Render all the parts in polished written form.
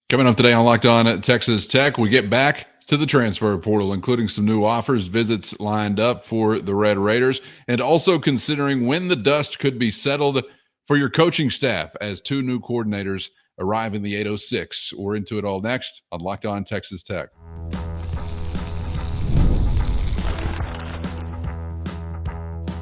Coming up today on Locked On at Texas Tech, we get back to the transfer portal, including some new offers, visits lined up for the Red Raiders, and also considering when the dust could be settled for your coaching staff as two new coordinators arrive in the 806. We're into it all next on Locked On Texas Tech.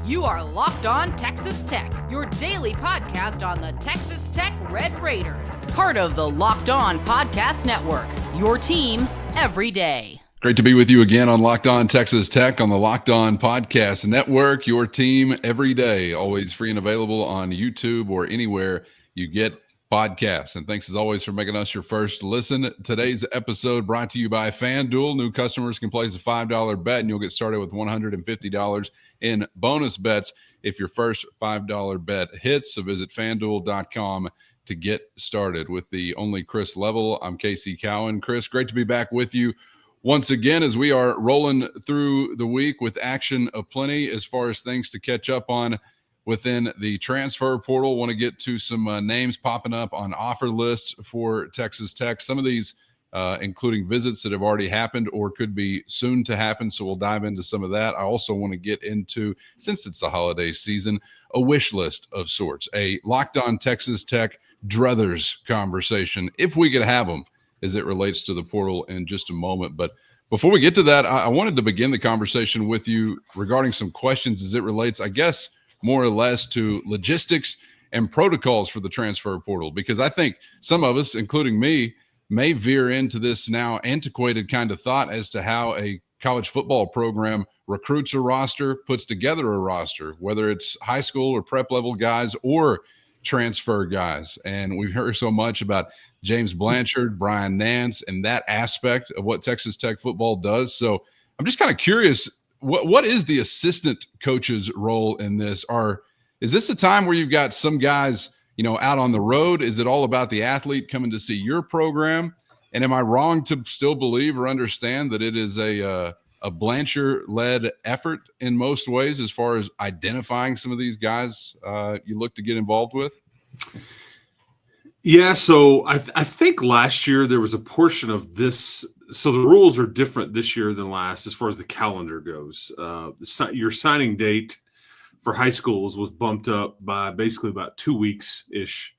You are Locked On Texas Tech, your daily podcast on the Texas Tech Red Raiders. Part of the Locked On Podcast Network, your team every day. Great to be with you again on Locked On Texas Tech on the Locked On Podcast Network, your team every day. Always free and available on YouTube or anywhere you get podcasts. And thanks as always for making us your first listen. Today's episode brought to you by FanDuel. New customers can place a $5 bet and you'll get started with $150 in bonus bets if your first $5 bet hits. So visit FanDuel.com to get started. With the only Chris Level, I'm Casey Cowan. Chris, great to be back with you once again as we are rolling through the week with action aplenty as far as things to catch up on within the transfer portal. Want to get to some names popping up on offer lists for Texas Tech. Some of these including visits that have already happened or could be soon to happen. So we'll dive into some of that. I also want to get into, since it's the holiday season, a wish list of sorts, a Locked On Texas Tech druthers conversation, if we could have them, as it relates to the portal in just a moment. But before we get to that, I wanted to begin the conversation with you regarding some questions as it relates, I guess, more or less to logistics and protocols for the transfer portal, because I think some of us, including me, may veer into this now antiquated kind of thought as to how a college football program recruits a roster, puts together a roster, whether it's high school or prep level guys or transfer guys. And we've heard so much about James Blanchard, Brian Nance, and that aspect of what Texas Tech football does. So I'm just kind of curious, what is the assistant coach's role in this? Is this a time where you've got some guys, out on the road? Is it all about the athlete coming to see your program? And am I wrong to still believe or understand that it is a Blanchard-led effort in most ways as far as identifying some of these guys you look to get involved with? Yeah, so I think last year there was a portion of this. So the rules are different this year than last as far as the calendar goes. Your signing date for high schools was bumped up by basically about 2 weeks-ish.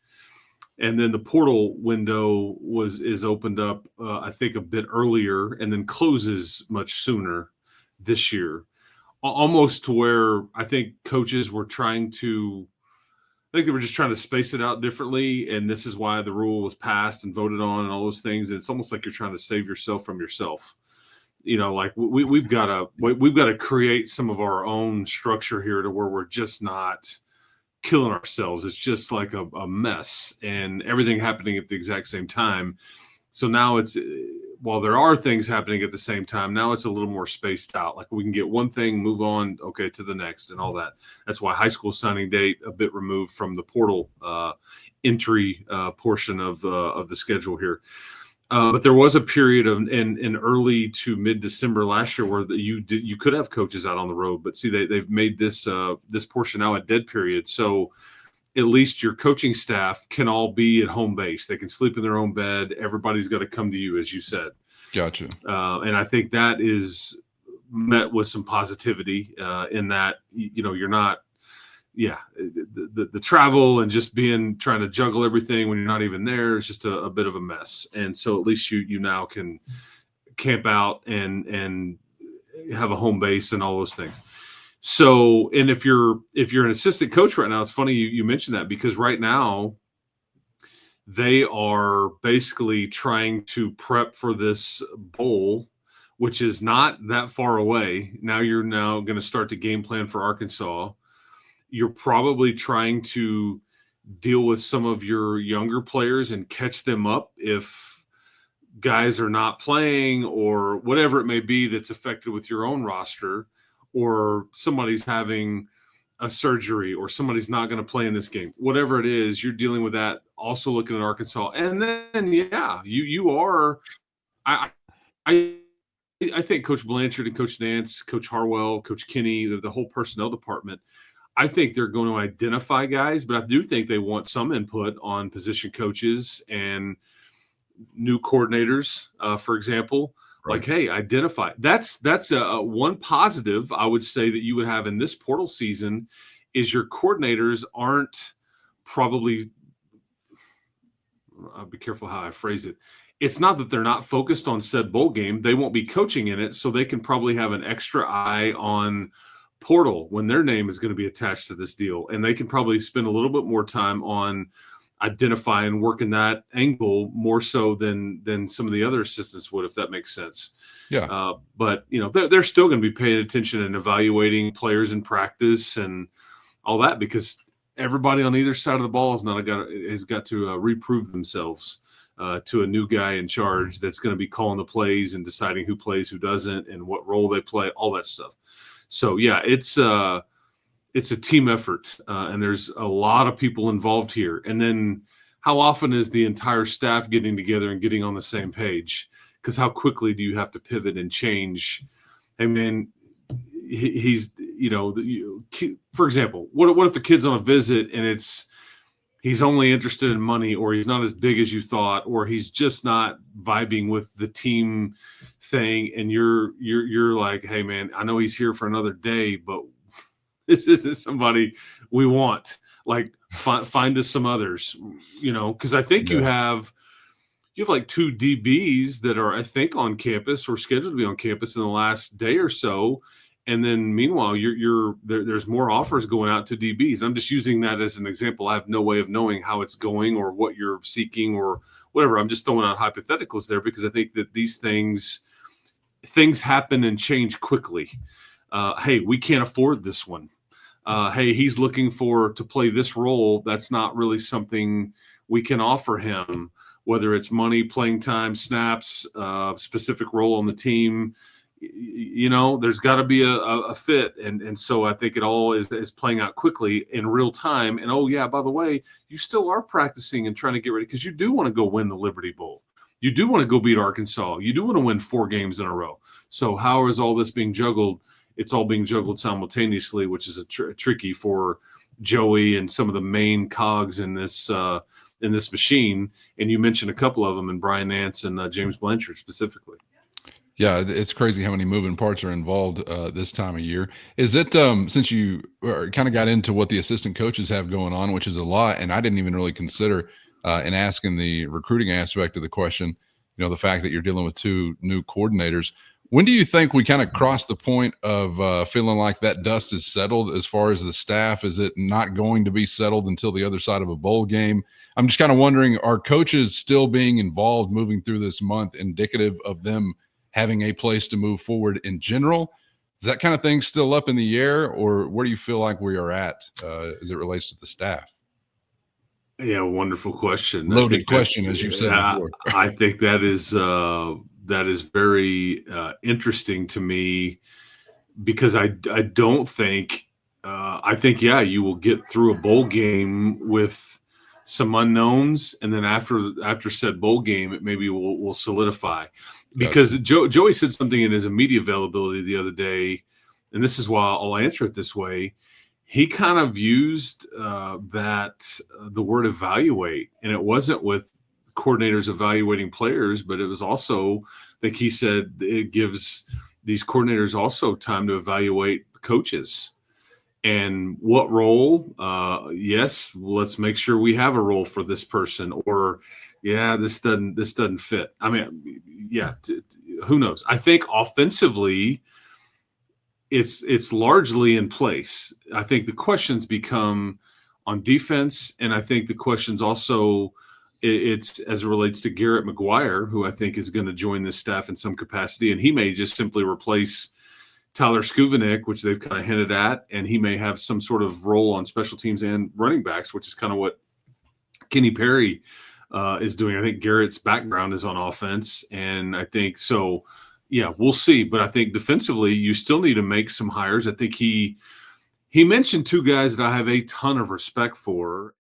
And then the portal window is opened up, I think, a bit earlier and then closes much sooner this year, almost to where I think coaches were trying to – I think they were just trying to space it out differently, and this is why the rule was passed and voted on and all those things. It's almost like you're trying to save yourself from yourself. Like we've got to create some of our own structure here to where we're just not killing ourselves. It's just like a mess and everything happening at the exact same time. So now while there are things happening at the same time, now it's a little more spaced out. Like we can get one thing, move on, okay, to the next and all that. That's why high school signing date a bit removed from the portal entry portion of the schedule here. But there was a period of in early to mid-December last year where you could have coaches out on the road. But see, they've made this portion now a dead period. So at least your coaching staff can all be at home base. They can sleep in their own bed. Everybody's got to come to you, as you said. Gotcha. And I think that is met with some positivity in that, you're not, the travel and just trying to juggle everything when you're not even there is just a bit of a mess. And so at least you now can camp out and have a home base and all those things. So, and if you're an assistant coach right now, it's funny you mentioned that, because right now they are basically trying to prep for this bowl, which is not that far away. Now you're going to start to game plan for Arkansas. You're probably trying to deal with some of your younger players and catch them up if guys are not playing or whatever it may be that's affected with your own roster, or somebody's having a surgery or somebody's not going to play in this game. Whatever it is, you're dealing with that. Also looking at Arkansas. And then, you are – I think Coach Blanchard and Coach Nance, Coach Harwell, Coach Kinney, the whole personnel department, I think they're going to identify guys, but I do think they want some input on position coaches and new coordinators, for example. Right. Like, hey, identify. That's a one positive I would say that you would have in this portal season is your coordinators aren't probably. I'll be careful how I phrase it. It's not that they're not focused on said bowl game. They won't be coaching in it, so they can probably have an extra eye on portal when their name is going to be attached to this deal, and they can probably spend a little bit more time on identifying, working that angle more so than some of the other assistants would, if that makes sense. Yeah. But they're still going to be paying attention and evaluating players in practice and all that, because everybody on either side of the ball has got to reprove themselves to a new guy in charge that's going to be calling the plays and deciding who plays, who doesn't, and what role they play, all that stuff. So yeah, it's a team effort, and there's a lot of people involved here. And then how often is the entire staff getting together and getting on the same page? Because how quickly do you have to pivot and change? I mean, he's, for example, what if the kid's on a visit and he's only interested in money, or he's not as big as you thought, or he's just not vibing with the team thing, and you're like, hey man, I know he's here for another day, but this isn't somebody we want. Like, find us some others, because I think you have like 2 DBs that are, I think, on campus or scheduled to be on campus in the last day or so. And then meanwhile, there's more offers going out to DBs. I'm just using that as an example. I have no way of knowing how it's going or what you're seeking or whatever. I'm just throwing out hypotheticals there, because I think that these things happen and change quickly. Hey, we can't afford this one. Hey, he's looking to play this role. That's not really something we can offer him, whether it's money, playing time, snaps, specific role on the team. There's got to be a fit. And so I think it all is playing out quickly in real time. And, oh, yeah, by the way, you still are practicing and trying to get ready, because you do want to go win the Liberty Bowl. You do want to go beat Arkansas. You do want to win 4 games in a row. So how is all this being juggled? It's all being juggled simultaneously, which is tricky for Joey and some of the main cogs in this machine. And you mentioned a couple of them, and Brian Nance and James Blanchard specifically. Yeah, it's crazy how many moving parts are involved this time of year. Is it, since you kind of got into what the assistant coaches have going on, which is a lot, and I didn't even really consider in asking the recruiting aspect of the question, the fact that you're dealing with 2 new coordinators. When do you think we kind of cross the point of feeling like that dust is settled as far as the staff? Is it not going to be settled until the other side of a bowl game? I'm just kind of wondering, are coaches still being involved moving through this month indicative of them having a place to move forward in general? Is that kind of thing still up in the air, or where do you feel like we are at as it relates to the staff? Yeah, wonderful question. Loaded question, as you said before. I think that is very interesting to me, because I don't think I think you will get through a bowl game with some unknowns, and then after said bowl game, it maybe will solidify. Because Joey said something in his media availability the other day, and this is why I'll answer it this way. He kind of used the word evaluate, and it wasn't with coordinators evaluating players, but it was also, I think he said, it gives these coordinators also time to evaluate coaches. And what role? Yes, let's make sure we have a role for this person. Or, yeah, this doesn't fit. I mean, yeah, who knows? I think offensively, it's largely in place. I think the questions become on defense, and I think the questions also, it's as it relates to Garrett McGuire, who I think is going to join this staff in some capacity, and he may just simply replace Tyler Skuvenik, which they've kind of hinted at, and he may have some sort of role on special teams and running backs, which is kind of what Kenny Perry is doing. I think Garrett's background is on offense, and I think so. Yeah, we'll see. But I think defensively, you still need to make some hires. I think he mentioned 2 guys that I have a ton of respect for.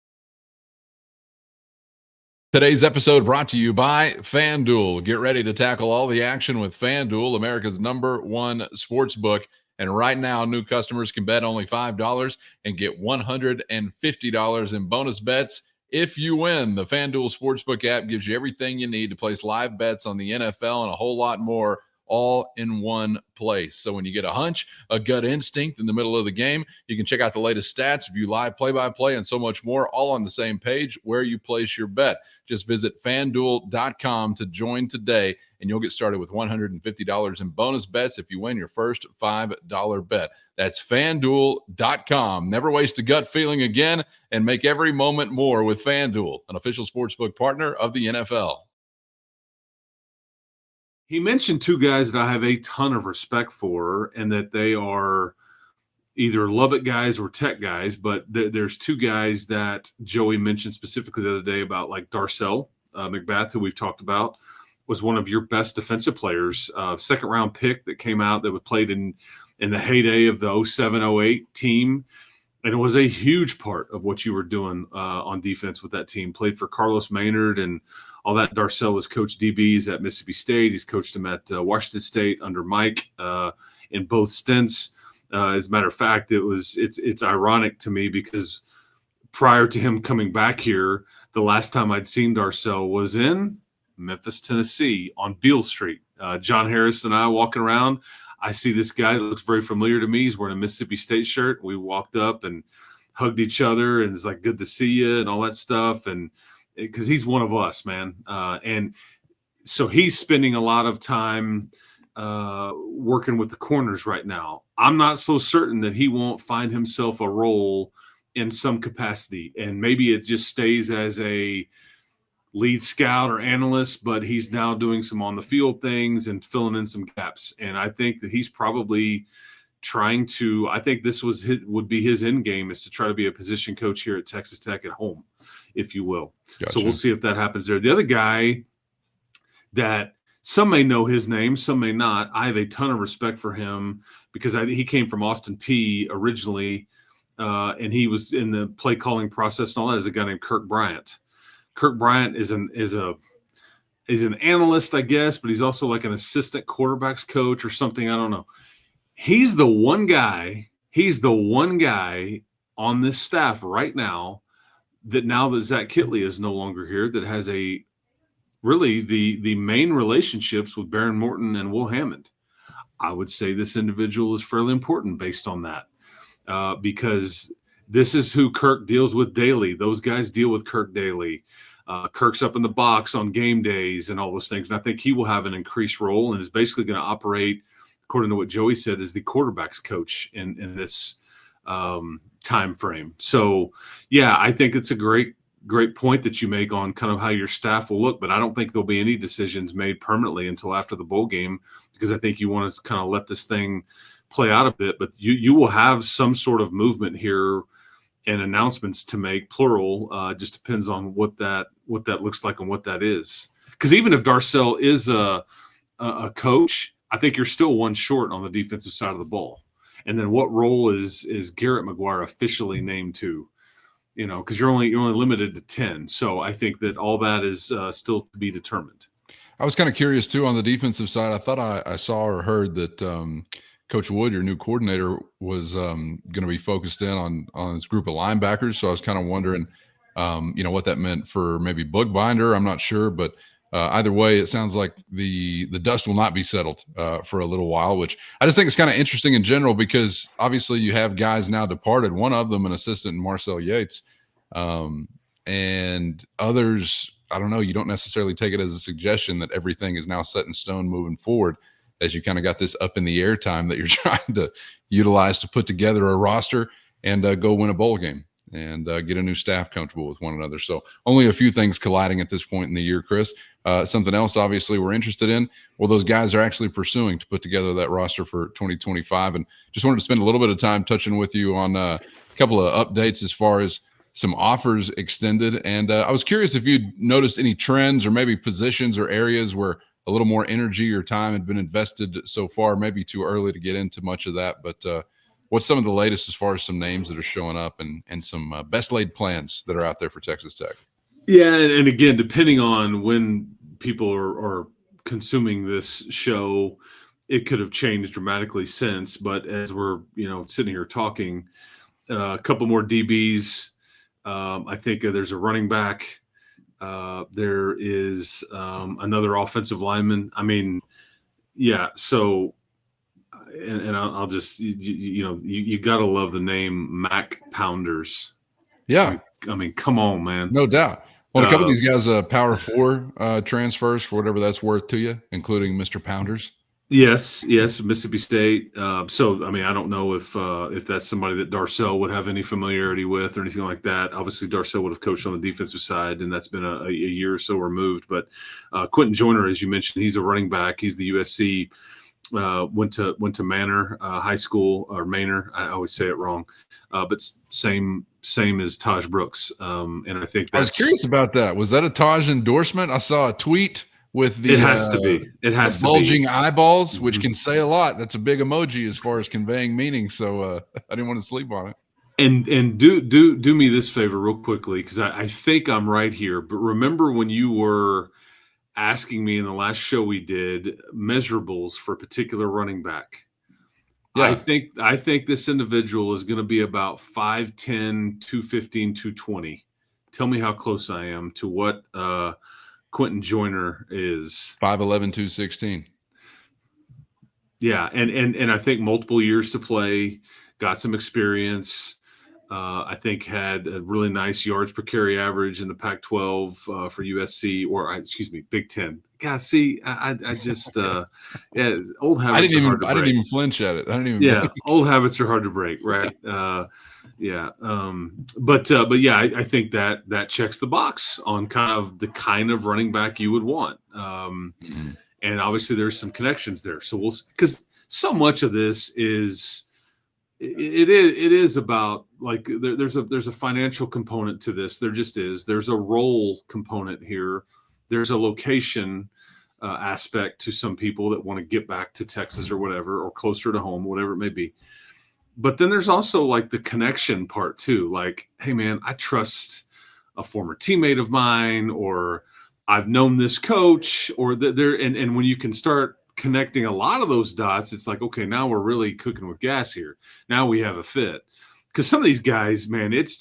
Today's episode brought to you by FanDuel. Get ready to tackle all the action with FanDuel, America's #1 sports book. And right now, new customers can bet only $5 and get $150 in bonus bets if you win. The FanDuel Sportsbook app gives you everything you need to place live bets on the NFL and a whole lot more, all in one place. So when you get a hunch, a gut instinct in the middle of the game, you can check out the latest stats, view live play-by-play, and so much more, all on the same page where you place your bet. Just visit FanDuel.com to join today, and you'll get started with $150 in bonus bets if you win your first $5 bet. That's FanDuel.com. Never waste a gut feeling again, and make every moment more with FanDuel, an official sportsbook partner of the NFL. He mentioned two guys that I have a ton of respect for, and that they are either Lubbock guys or Tech guys. But there's two guys that Joey mentioned specifically the other day about, like Darcel McBath, who we've talked about, was one of your best defensive players, second round pick that came out that was played in the heyday of the 07-08 team. And it was a huge part of what you were doing on defense with that team. Played for Carlos Maynard and all that. Darcel has coached DBs at Mississippi State. He's coached them at Washington State under Mike in both stints. As a matter of fact, it's ironic to me because prior to him coming back here, the last time I'd seen Darcel was in Memphis, Tennessee on Beale Street. John Harris and I walking around. I see this guy that looks very familiar to me. He's wearing a Mississippi State shirt. We walked up and hugged each other, and it's like, good to see you and all that stuff. And because he's one of us, man. And so he's spending a lot of time working with the corners right now. I'm not so certain that he won't find himself a role in some capacity. And maybe it just stays as a lead scout or analyst, but he's now doing some on the field things and filling in some gaps. And I think that he's probably trying to, I think this would be his end game, is to try to be a position coach here at Texas Tech at home, if you will. Gotcha. So we'll see if that happens there. The other guy that some may know his name, some may not. I have a ton of respect for him because he came from Austin Peay originally, and he was in the play calling process and all that, as a guy named Kirk Bryant. Kirk Bryant is an analyst, I guess, but he's also like an assistant quarterbacks coach or something. I don't know. He's the one guy on this staff right now that Zach Kitley is no longer here, that has really the main relationships with Baron Morton and Will Hammond. I would say this individual is fairly important based on that, because this is who Kirk deals with daily. Those guys deal with Kirk daily. Kirk's up in the box on game days and all those things. And I think he will have an increased role and is basically going to operate, according to what Joey said, as the quarterback's coach in this time frame. So, yeah, I think it's a great point that you make on kind of how your staff will look. But I don't think there'll be any decisions made permanently until after the bowl game, because I think you want to kind of let this thing play out a bit. But you will have some sort of movement here and announcements to make, plural. Just depends on what that looks like and what that is. Because even if Darcel is a coach, I think you're still one short on the defensive side of the ball. And then what role is Garrett McGuire officially named to? You know, because you're only limited to 10. So I think that all that is still to be determined. I was kind of curious too on the defensive side. I thought I saw or heard that Coach Wood, your new coordinator, was going to be focused in on this group of linebackers. So I was kind of wondering, what that meant for maybe Bookbinder. I'm not sure, but either way, it sounds like the dust will not be settled for a little while, which I just think is kind of interesting in general, because obviously you have guys now departed. One of them, an assistant, Marcel Yates, and others. I don't know. You don't necessarily take it as a suggestion that everything is now set in stone moving forward, as you kind of got this up in the air time that you're trying to utilize to put together a roster and go win a bowl game and get a new staff comfortable with one another. So only a few things colliding at this point in the year, Chris. Something else, obviously, we're interested in, well, those guys are actually pursuing to put together that roster for 2025. And just wanted to spend a little bit of time touching with you on a couple of updates as far as some offers extended. And I was curious if you'd noticed any trends or maybe positions or areas where a little more energy or time had been invested so far. Maybe too early to get into much of that, but what's some of the latest as far as some names that are showing up and some best laid plans that are out there for Texas Tech? Yeah, and again, depending on when people are consuming this show, it could have changed dramatically since. But as we're sitting here talking, a couple more DBs I think there's a running back. There is another offensive lineman. I mean, yeah. So, and I'll just you got to love the name Mac Pounders. Yeah, I mean, come on, man. no doubt. Well, a couple of these guys, Power 4 transfers for whatever that's worth to you, including Mr. Pounders. Yes, Mississippi State. So, I mean, I don't know if that's somebody that Darcel would have any familiarity with or anything like that. Obviously, Darcel would have coached on the defensive side, and that's been a year or so removed. But Quentin Joyner, as you mentioned, he's a running back. He's the USC. Went to Manor High School, or Manor. I always say it wrong, but same as Taj Brooks. And I think I was curious about that. Was that a Taj endorsement? I saw a tweet with the it has to be. It has to bulging be. eyeballs, which can say a lot. That's a big emoji as far as conveying meaning. So I didn't want to sleep on it. And do me this favor real quickly, because I think I'm right here. But remember when you were asking me in the last show we did measurables for a particular running back? Yeah. I think this individual is going to be about 5'10", 215, 220. Tell me how close I am to what Quentin Joyner is. 5'11", 216. Yeah, and I think multiple years to play, got some experience. I think had a really nice yards per carry average in the Pac-12 for USC, or excuse me, Big Ten. God, see, I just yeah, old habits. I didn't even flinch at it. Old habits are hard to break, right? Yeah, but yeah, I think that checks the box on the kind of running back you would want. And obviously there's some connections there. So because so much of this is. It is about, like, there's a financial component to this. There just is. There's a role component here. There's a location aspect to some people that want to get back to Texas or whatever, or closer to home, whatever it may be. But then there's also like the connection part too. Like, hey man, I trust a former teammate of mine, or I've known this coach, or there. And when you can start connecting a lot of those dots, it's like, okay, now we're really cooking with gas here. Now we have a fit. Because some of these guys, man, it's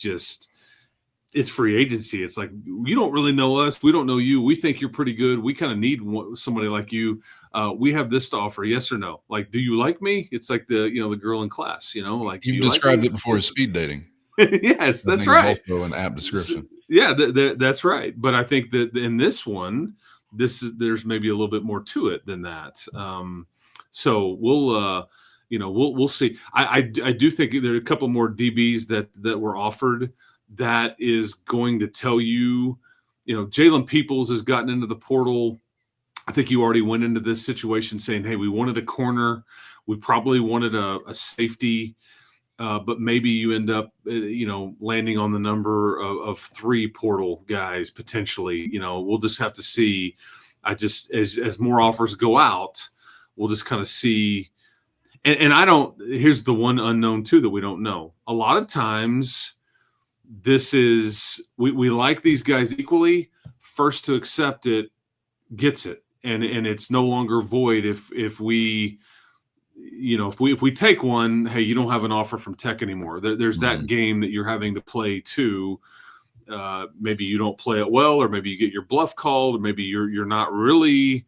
free agency. It's like, you don't really know us. We don't know you. We think you're pretty good. We kind of need somebody like you. We have this to offer. Yes or no? Like, do you like me? It's like the girl in class, like, you've described it before as speed dating. Yes, that's right. Also an apt description. Yeah, that's right. But I think that in this one, there's maybe a little bit more to it than that. So we'll see. I do think there are a couple more DBs that were offered that is going to tell you, Jalen Peoples has gotten into the portal. I think you already went into this situation saying, hey, we wanted a corner. We probably wanted a safety. But maybe you end up, landing on the number of 3 portal guys potentially. We'll just have to see. As more offers go out, we'll just kind of see. And here's the one unknown too that we don't know. A lot of times, this is we like these guys equally. First to accept it gets it, and it's no longer void if we. If we take one, hey, you don't have an offer from Tech anymore. There's that game that you're having to play too. Maybe you don't play it well, or maybe you get your bluff called, or maybe you're not really.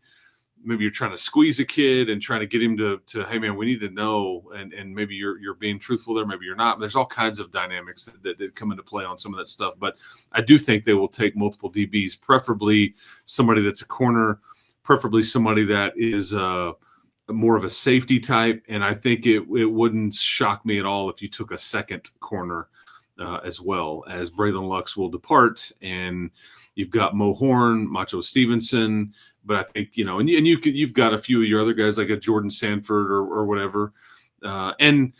Maybe you're trying to squeeze a kid and trying to get him to hey man, we need to know, and maybe you're being truthful there, maybe you're not. There's all kinds of dynamics that come into play on some of that stuff. But I do think they will take multiple DBs, preferably somebody that's a corner, preferably somebody that is more of a safety type, and I think it wouldn't shock me at all if you took a second corner as well, as Braylon Lux will depart, and you've got Mo Horn, Macho Stevenson, but I think and you've got a few of your other guys like a Jordan Sanford or whatever. And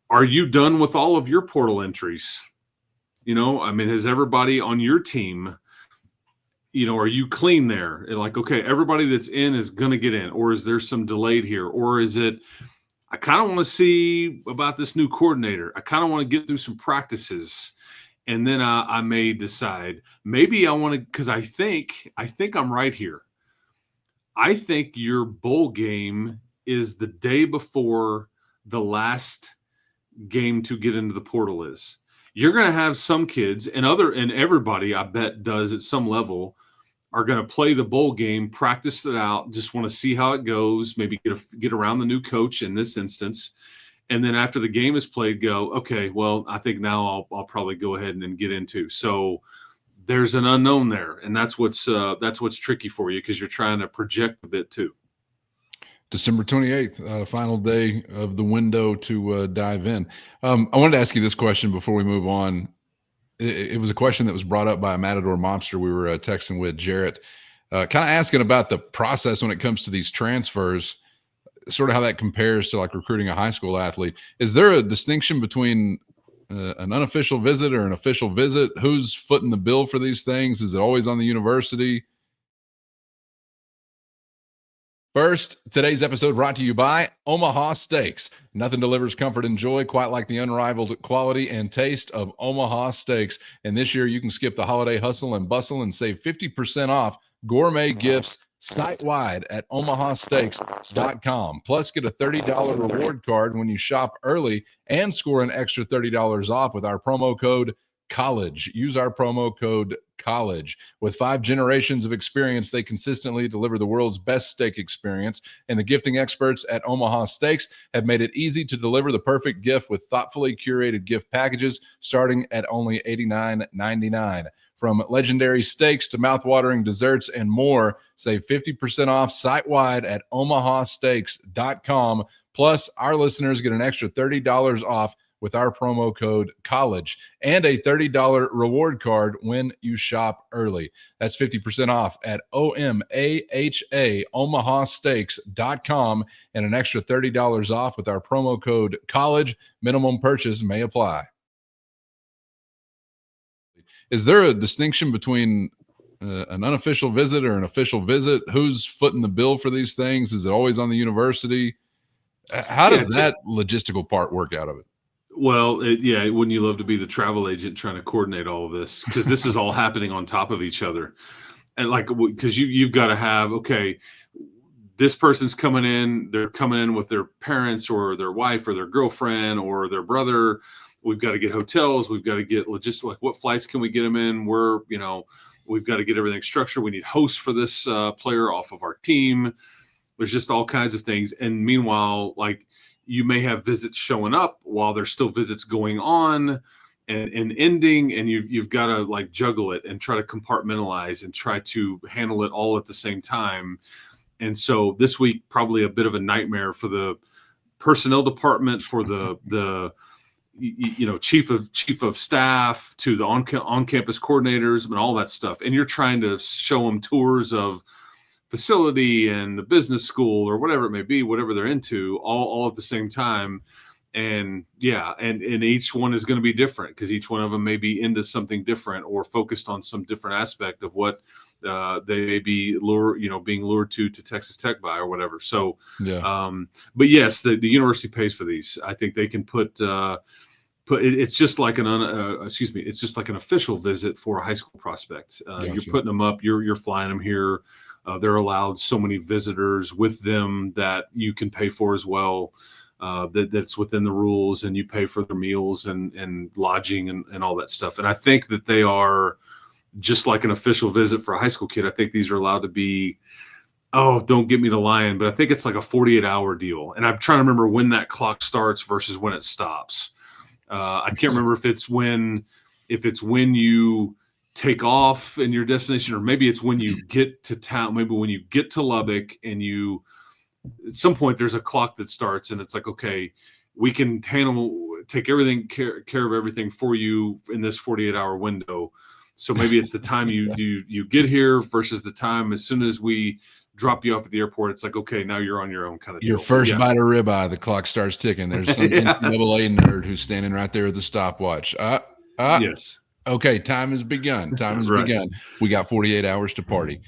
are you done with all of your portal entries? Has everybody on your team? Are you clean there? Like, okay, everybody that's in is going to get in, or is there some delayed here? Or is it, I kind of want to see about this new coordinator. I kind of want to get through some practices, and then I may decide maybe I want to, because I think I'm right here. I think your bowl game is the day before the last game to get into the portal is. you're going to have some kids and everybody, I bet, does at some level, are going to play the bowl game, practice it out, just want to see how it goes, maybe get around the new coach in this instance. And then after the game is played, go, okay, well, I think now I'll probably go ahead and then get into. So there's an unknown there, and that's what's tricky for you, because you're trying to project a bit too. December 28th, final day of the window to dive in. I wanted to ask you this question before we move on. It was a question that was brought up by a Matador mobster we were texting with, Jarrett, kind of asking about the process when it comes to these transfers, sort of how that compares to like recruiting a high school athlete. Is there a distinction between an unofficial visit or an official visit? Who's footing the bill for these things? Is it always on the university? First, today's episode brought to you by Omaha Steaks. Nothing delivers comfort and joy quite like the unrivaled quality and taste of Omaha Steaks. And this year, you can skip the holiday hustle and bustle and save 50% off gourmet gifts site-wide at omahasteaks.com. Plus, get a $30 reward card when you shop early and score an extra $30 off with our promo code COLLEGE. Use our promo code COLLEGE. With 5 generations of experience, they consistently deliver the world's best steak experience, and the gifting experts at Omaha Steaks have made it easy to deliver the perfect gift with thoughtfully curated gift packages starting at only $89.99. From legendary steaks to mouthwatering desserts and more, save 50% off site-wide at omahasteaks.com. Plus, our listeners get an extra $30 off with our promo code COLLEGE and a $30 reward card when you shop early. That's 50% off at omahasteaks.com and an extra $30 off with our promo code COLLEGE. Minimum purchase may apply. Is there a distinction between an unofficial visit or an official visit? Who's footing the bill for these things? Is it always on the university? How does that logistical part work out of it? Well, wouldn't you love to be the travel agent trying to coordinate all of this? Because this is all happening on top of each other. And because you've got to have, okay, this person's coming in, they're coming in with their parents or their wife or their girlfriend or their brother. We've got to get hotels. We've got to get logistics. Like, what flights can we get them in? We've got to get everything structured. We need hosts for this player off of our team. There's just all kinds of things. And meanwhile, like, you may have visits showing up while there's still visits going on and ending, and you've got to like juggle it and try to compartmentalize and try to handle it all at the same time. And so this week, probably a bit of a nightmare for the personnel department, for the chief of staff, to the on-campus coordinators, and all that stuff. And you're trying to show them tours of facility and the business school or whatever it may be, whatever they're into, all at the same time. And and each one is going to be different, because each one of them may be into something different or focused on some different aspect of what they may be being lured to Texas Tech by or whatever. So, but yes, the university pays for these. I think they can put it's just like it's just like an official visit for a high school prospect. You're putting them up, you're flying them here. They're allowed so many visitors with them that you can pay for as well. That's within the rules, and you pay for their meals and lodging and all that stuff. And I think that they are just like an official visit for a high school kid. I think these are allowed to be, don't get me to lying, but I think it's like a 48-hour deal. And I'm trying to remember when that clock starts versus when it stops. I can't remember if it's when you take off in your destination, or maybe it's when you get to town, maybe when you get to Lubbock, and at some point there's a clock that starts, and it's like, okay, we can take care of everything for you in this 48-hour window. So maybe it's the time you get here versus the time as soon as we drop you off at the airport. It's like, okay, now you're on your own kind of deal. Your first bite of ribeye, the clock starts ticking. There's some NCAA nerd who's standing right there with the stopwatch. Yes. Okay, time has begun. Begun. We got 48 hours to party.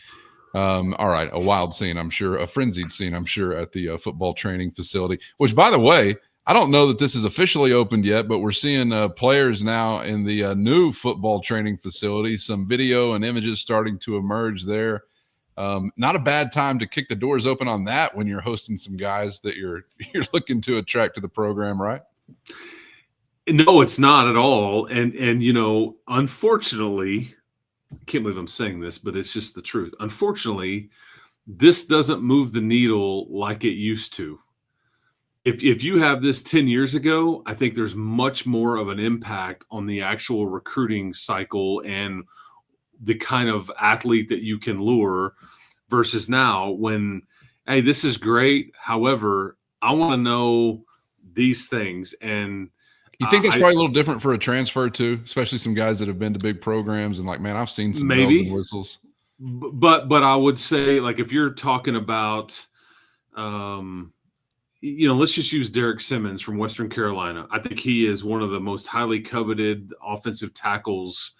All right, a wild scene, I'm sure, a frenzied scene, I'm sure, at the football training facility, which, by the way, I don't know that this is officially opened yet, but we're seeing players now in the new football training facility. Some video and images starting to emerge there. Not a bad time to kick the doors open on that when you're hosting some guys that you're looking to attract to the program, right? No, it's not at all. And unfortunately, I can't believe I'm saying this, but it's just the truth. Unfortunately, this doesn't move the needle like it used to. If you have this 10 years ago, I think there's much more of an impact on the actual recruiting cycle and the kind of athlete that you can lure versus now when, hey, this is great. However, I want to know these things. And You think it's probably a little different for a transfer too, especially some guys that have been to big programs and like, man, I've seen some bells and maybe, whistles. but I would say, like, if you're talking about, let's just use Derek Simmons from Western Carolina. I think he is one of the most highly coveted offensive tackles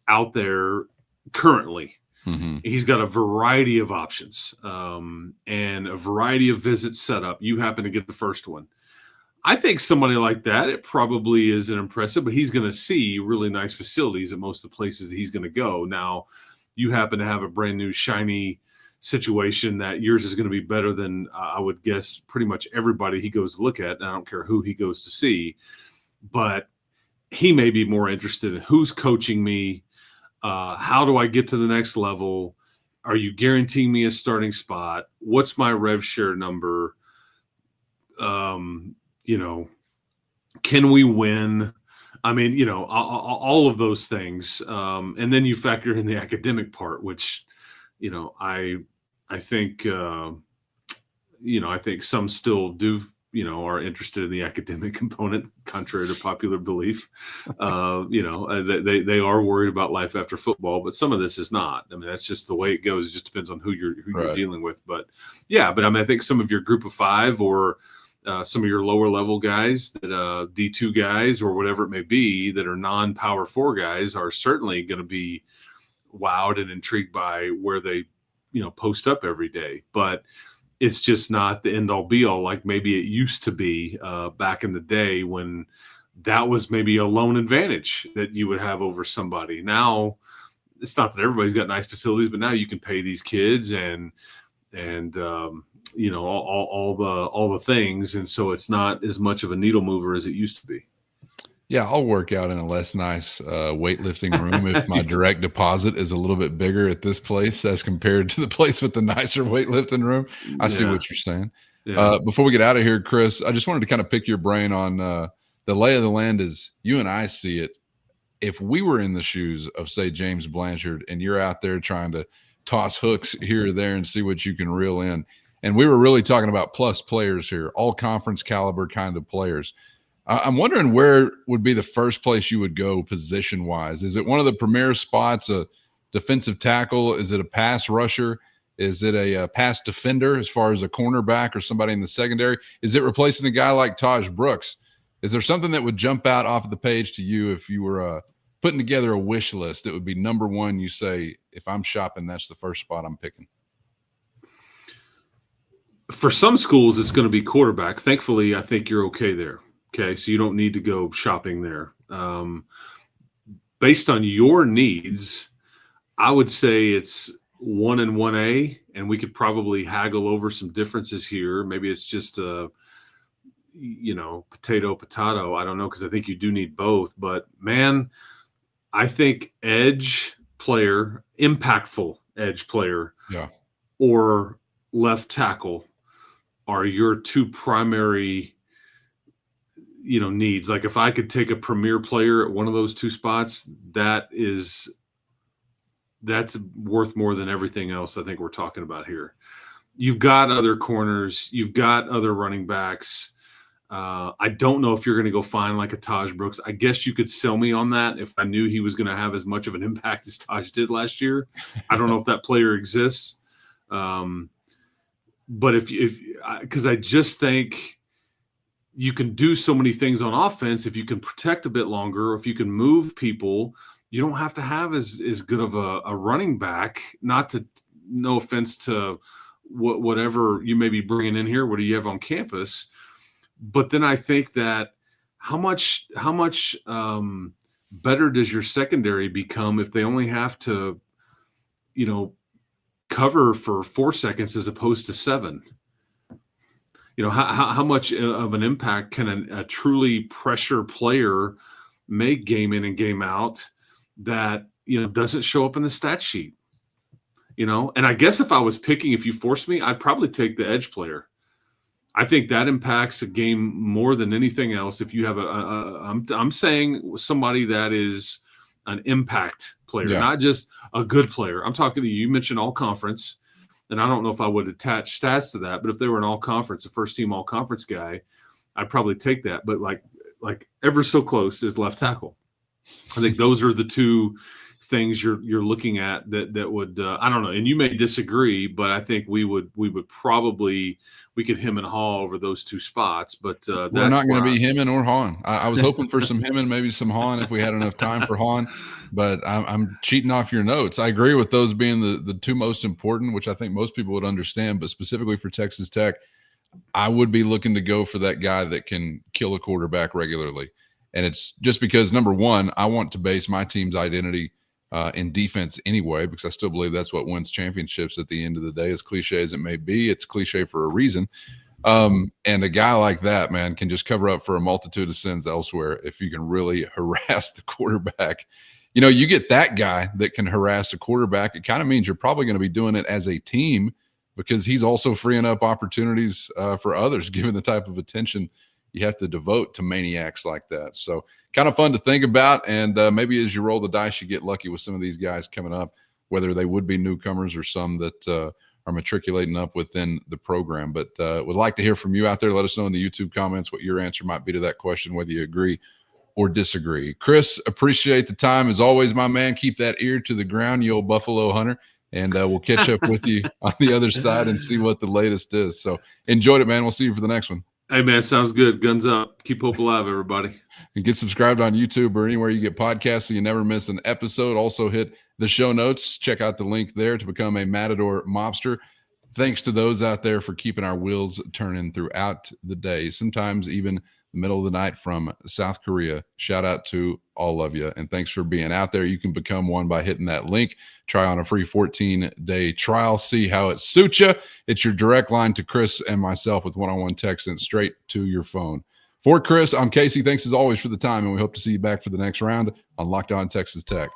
out there currently. Mm-hmm. He's got a variety of options and a variety of visits set up. You happen to get the first one. I think somebody like that, it probably isn't impressive, but he's going to see really nice facilities at most of the places that he's going to go. Now, you happen to have a brand new shiny situation that yours is going to be better than I would guess pretty much everybody he goes to look at. And I don't care who he goes to see, but he may be more interested in who's coaching me. How do I get to the next level? Are you guaranteeing me a starting spot? What's my rev share number? Can we win? I mean, all of those things. And then you factor in the academic part, which, I think, I think some still do, are interested in the academic component, contrary to popular belief. They are worried about life after football, but some of this is not. I mean, that's just the way it goes. It just depends on who you're dealing with. But yeah, but I mean, I think some of your group of five or some of your lower level guys, that D2 guys or whatever it may be, that are non-power 4 guys, are certainly going to be wowed and intrigued by where they, post up every day. But it's just not the end all be all like maybe it used to be back in the day when that was maybe a lone advantage that you would have over somebody. Now, it's not that everybody's got nice facilities, but now you can pay these kids and all the things, and so it's not as much of a needle mover as it used to be. Yeah, I'll work out in a less nice weightlifting room if my direct deposit is a little bit bigger at this place as compared to the place with the nicer weightlifting room. I see what you're saying. Yeah. Before we get out of here, Chris, I just wanted to kind of pick your brain on the lay of the land as you and I see it. If we were in the shoes of, say, James Blanchard, and you're out there trying to toss hooks here or there and see what you can reel in, and we were really talking about plus players here, all conference caliber kind of players, I'm wondering where would be the first place you would go position-wise. Is it one of the premier spots, a defensive tackle? Is it a pass rusher? Is it a pass defender as far as a cornerback or somebody in the secondary? Is it replacing a guy like Taj Brooks? Is there something that would jump out off of the page to you if you were putting together a wish list that would be number one? You say, if I'm shopping, that's the first spot I'm picking. For some schools, it's going to be quarterback. Thankfully, I think you're okay there. Okay, so you don't need to go shopping there. Based on your needs, I would say it's 1 and 1A, and we could probably haggle over some differences here. Maybe it's just potato. I don't know, because I think you do need both. But man, I think edge player, impactful edge player, or left tackle are your two primary needs. Like, if I could take a premier player at one of those two spots, that's worth more than everything else I think we're talking about here. You've got other corners, you've got other running backs. I don't know if you're going to go find like a Taj Brooks. I guess you could sell me on that if I knew he was going to have as much of an impact as Taj did last year. I don't know if that player exists. But because I just think you can do so many things on offense. If you can protect a bit longer, if you can move people, you don't have to have as good of a running back. No offense to whatever you may be bringing in here. What do you have on campus? But then I think that how much better does your secondary become if they only have to, cover for 4 seconds as opposed to 7? how much of an impact can a truly pressure player make game in and game out that, doesn't show up in the stat sheet? And I guess if you force me, I'd probably take the edge player. I think that impacts a game more than anything else. If you have I'm saying somebody that is an impact player, not just a good player. I'm talking to you. You mentioned all conference, and I don't know if I would attach stats to that, but if they were an all conference, a first team all conference guy, I'd probably take that. But like ever so close is left tackle. I think those are the two things you're looking at that would I don't know, and you may disagree, but I think we could hem and haw over those two spots. But we're not going to be hemming or hawing. I was hoping for some hemming, maybe some hawing if we had enough time for hawing, but I'm cheating off your notes. I agree with those being the two most important, which I think most people would understand, but specifically for Texas Tech, I would be looking to go for that guy that can kill a quarterback regularly. And it's just because, number one, I want to base my team's identity in defense anyway, because I still believe that's what wins championships at the end of the day. As cliche as it may be, it's cliche for a reason. And a guy like that, man, can just cover up for a multitude of sins elsewhere if you can really harass the quarterback. You get that guy that can harass a quarterback, it kind of means you're probably going to be doing it as a team, because he's also freeing up opportunities for others, given the type of attention you have to devote to maniacs like that. So kind of fun to think about. And maybe as you roll the dice, you get lucky with some of these guys coming up, whether they would be newcomers or some that are matriculating up within the program. But would like to hear from you out there. Let us know in the YouTube comments what your answer might be to that question, whether you agree or disagree. Chris, appreciate the time. As always, my man, keep that ear to the ground, you old Buffalo hunter. And we'll catch up with you on the other side and see what the latest is. So enjoyed it, man. We'll see you for the next one. Hey, man, sounds good. Guns up. Keep hope alive, everybody. And get subscribed on YouTube or anywhere you get podcasts so you never miss an episode. Also hit the show notes. Check out the link there to become a Matador Mobster. Thanks to those out there for keeping our wheels turning throughout the day, sometimes even the middle of the night from South Korea. Shout out to all of you. And thanks for being out there. You can become one by hitting that link. Try on a free 14-day trial. See how it suits you. It's your direct line to Chris and myself with one-on-one text sent straight to your phone. For Chris, I'm Casey. Thanks as always for the time, and we hope to see you back for the next round on Locked On Texas Tech.